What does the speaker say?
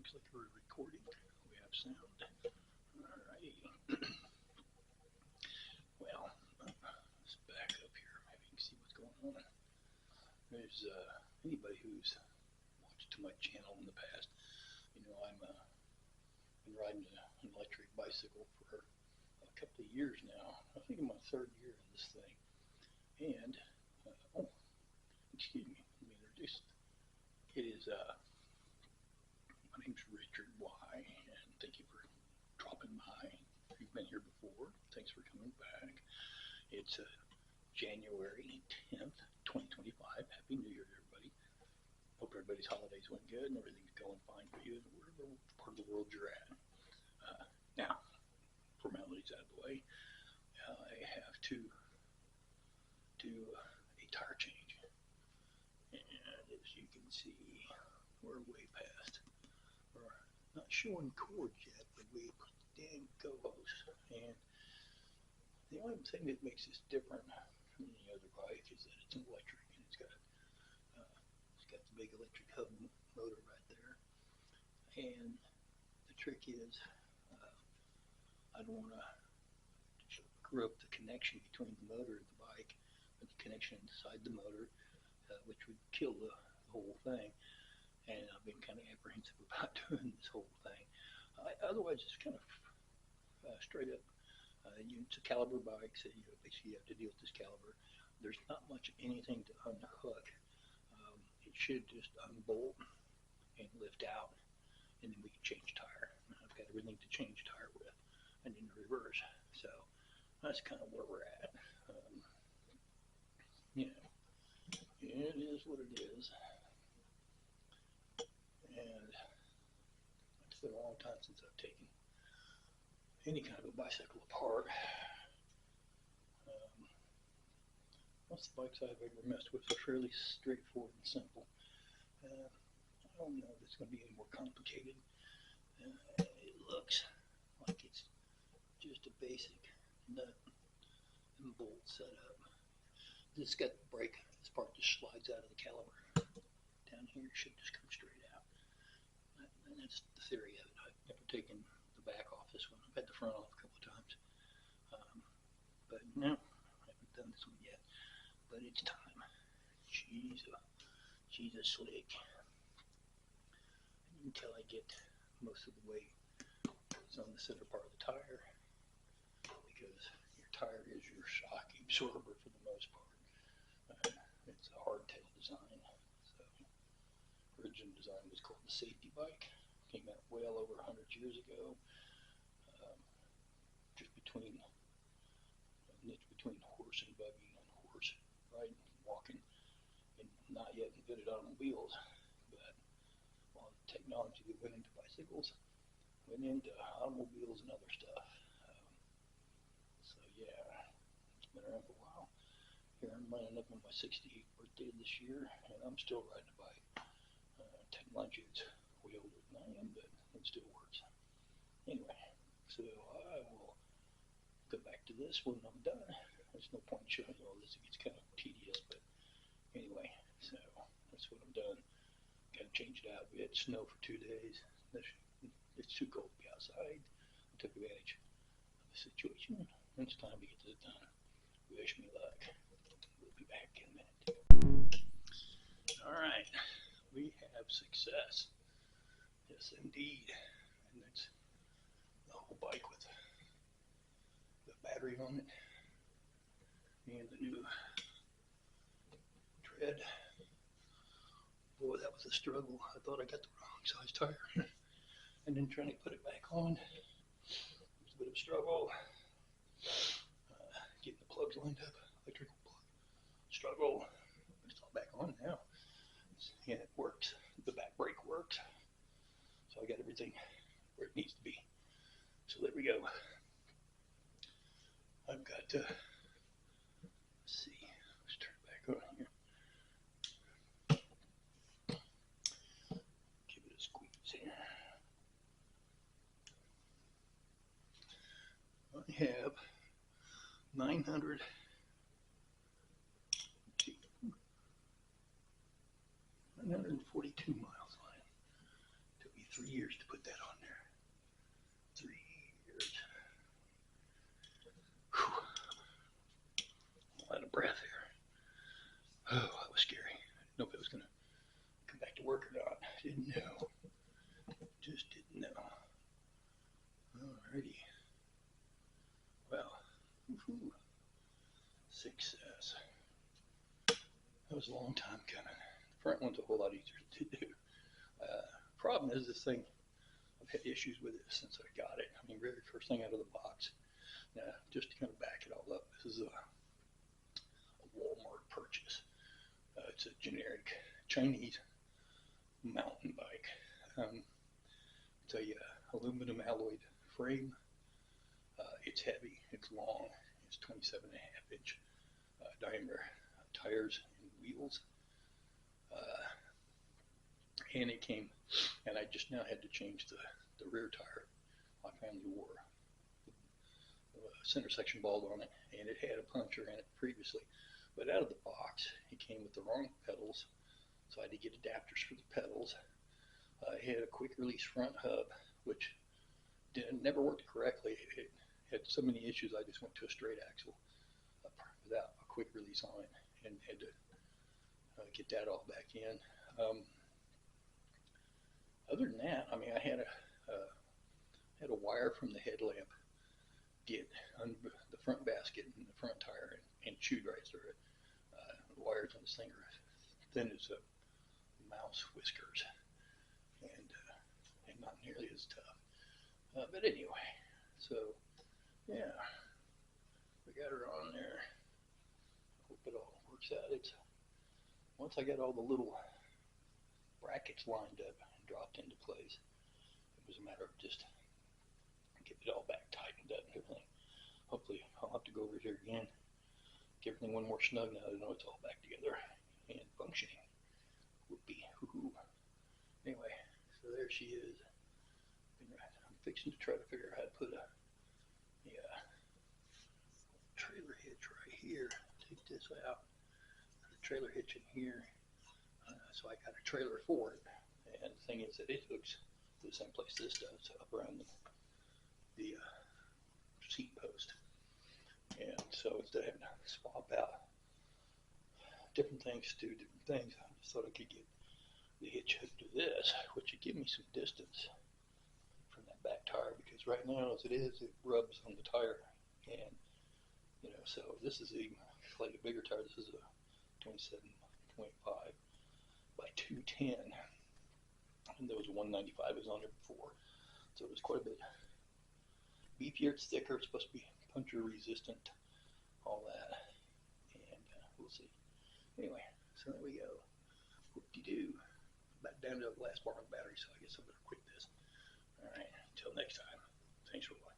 Looks like we're recording. We have sound. Alrighty. Well, let's back up here. Maybe you can see what's going on. There's anybody who's watched my channel in the past. I'm been riding an electric bicycle for a couple of years now. I think I'm my third year in this thing. And excuse me. Let me introduce. It is my name's Richard Y. And thank you for dropping by. If you've been here before, thanks for coming back. It's January 10th, 2025. Happy New Year, everybody. Hope everybody's holidays went good and everything's going fine for you in whatever part of the world you're at. Now, formalities out of the way. I have to do a tire change. And as you can see, we're way past. We're not showing cords yet, but we put the damn go-hos. And the only thing that makes this different from any other bike is that it's an electric, and it's got the big electric hub motor right there. And the trick is, I don't want to screw up the connection between the motor and the bike, but the connection inside the motor, which would kill the whole thing. And I've been kind of apprehensive about doing this whole thing. Otherwise, it's kind of straight up. It's a caliber bike, so basically you have to deal with this caliber. There's not much anything to unhook. It should just unbolt and lift out, and then we can change tire. I've got everything to change tire with, and in reverse. So that's kind of where we're at. It is what it is. And it's been a long time since I've taken any kind of a bicycle apart. Most of the bikes I've ever messed with are fairly straightforward and simple. I don't know if it's going to be any more complicated. It looks like it's just a basic nut and bolt setup. This got the brake. This part just slides out of the caliber. Down here it should just come straight out. And that's the theory of it. I've never taken the back off this one. I've had the front off a couple of times. But no, I haven't done this one yet. But it's time. She's a slick. Until I get most of the weight is on the center part of the tire, because your tire is your shock absorber for the most part. It's a hardtail design. So, original design was called the safety bike. Came out well over 100 years ago. Just between a niche between horse and buggy and horse riding, walking, and not yet invented automobiles. But all the technology that went into bicycles went into automobiles and other stuff. So yeah, it's been around for a while. Here I'm lining up on my 68th birthday this year, and I'm still riding a bike. Technology is way older than I am, but it still works. Anyway, so I will go back to this when I'm done. There's no point in showing you all this. It gets kind of tedious, but anyway, so that's what I'm done. Got to change it out. We had snow for 2 days. It's too cold to be outside. I took advantage of the situation. It's time to get this done. Wish me luck. We'll be back in a minute. All right, we have success. Yes, indeed. And that's the whole bike with the battery on it and the new tread. Boy, that was a struggle. I thought I got the wrong size tire. And then trying to put it back on, it was a bit of a struggle. Getting the plugs lined up, electrical plug, struggle. But it's all back on now. And it works. The back brake works. So I got everything where it needs to be. So there we go. I've got to, let's see, let's turn it back on here. Give it a squeeze here. I have 942 miles line. Took me 3 years to put that on there. 3 years. Whew. A lot of breath here. Oh, that was scary. I didn't know if it was going to come back to work or not. Didn't know. Just didn't know. Alrighty. Well, woohoo. Success. That was a long time coming. The front one's a whole lot easier to do. Problem is this thing, I've had issues with it since I got it. I mean, very first thing out of the box. Just to kind of back it all up, this is a Walmart purchase. It's a generic Chinese mountain bike. It's a aluminum alloyed frame. It's heavy, it's long, it's 27.5-inch diameter tires and wheels. And it came, and I just now had to change the rear tire. My family wore a center section ball on it, and it had a puncture in it previously. But out of the box, it came with the wrong pedals, so I had to get adapters for the pedals. It had a quick release front hub, which never worked correctly. It had so many issues, I just went to a straight axle without a quick release on it, and had to get that all back in. Other than that, I mean, I had a wire from the headlamp get under the front basket and the front tire and chewed right through it. The wires on this thing are thin as a mouse whiskers, and not nearly as tough. But anyway, so yeah, we got her on there. Hope it all works out. It's once I got all the little brackets lined up and dropped into place, it was a matter of just getting it all back tightened up and everything. Hopefully I'll have to go over here again, get everything one more snug now that I know it's all back together and functioning. Whoopee, hoo-hoo. Anyway, so there she is. I'm fixing to try to figure out how to put a trailer hitch right here. Take this out, put a trailer hitch in here. So I got a trailer for it, and the thing is that it hooks to the same place this does, up around the seat post. And so instead of having to swap out different things to do different things, I just thought I could get the hitch hooked to this, which would give me some distance from that back tire, because right now as it is, it rubs on the tire. And so this is a slightly bigger tire. This is a 27.5 by 210, and there was a 195 was on there before, so it was quite a bit beefier. It's thicker. It's supposed to be puncture resistant, all that, and we'll see. Anyway, so there we go. Whoop-de-doo. Back down to the last bar on the battery, so I guess I better quit this. All right, until next time. Thanks for watching.